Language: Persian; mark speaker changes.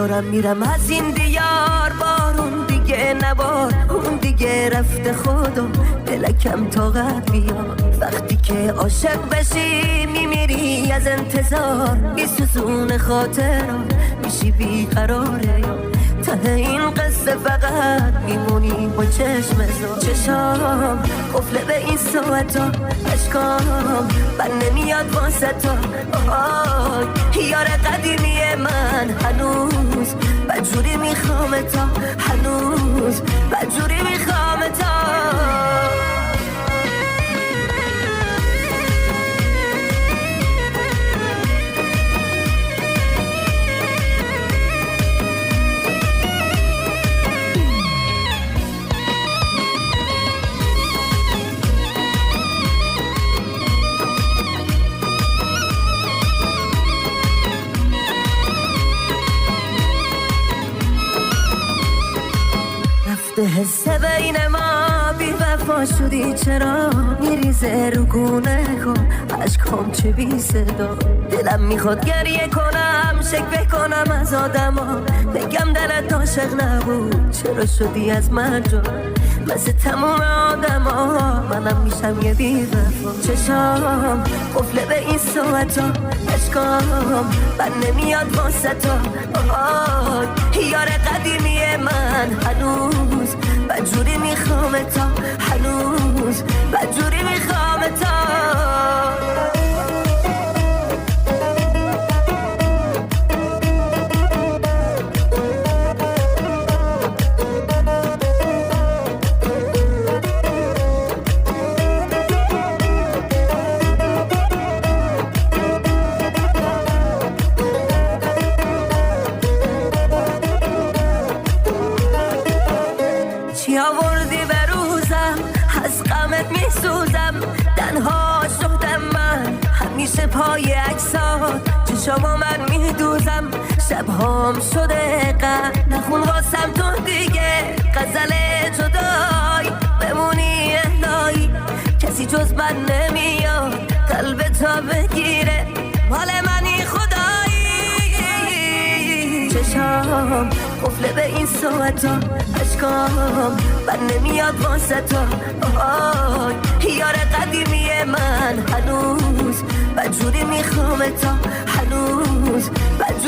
Speaker 1: دارم میرم از این دیار، بارون دیگه نبار، اون دیگه رفته خدا، دلکم طاقت بیار. وقتی که عاشق بشی میمیری از انتظار، میسوزون خاطرم میشی بیقراره. ته این قصه فقط میمونی با چشم زار. چشام قفله به این ساعتا، اشکام بر نمیاد واسه تا. یار قدیمی من هنوز بدجوری میخوام تا، هنوز بدجوری میخوام تا. به حس بین ما بی وفا شدی، چرا میریزه رو گونه کن عشقام چه بی صدا. دلم میخواد گریه کنم، شک بکنم از آدما، بگم دلت عاشق نبود چرا شدی از من جا. مثل تموم آدما منم میشم یه بی وفا. چشام قفله به این ساعتا، اشکام بر نمیاد واسه تا. یار قدیمی من هنوز بدجوری میخوام تا، هنوز بدجوری میخوام تا. چی آوردی به روزم، از غمت میسوزم، تنها شدم من همیشه پای عکسات. چشما من میدوزم، شبهام شده غم، نخون واسم تو دیگه غزل جدای. بمونی الهی کسی جز من نمیاد قلب تا بگیره، مال منی خدایی. چشام قفله به این ساعتا، اشکام بر نمیاد واسه تا. یار قدیمی من هنوز بدجوری میخوام تا، هنوز بدجوری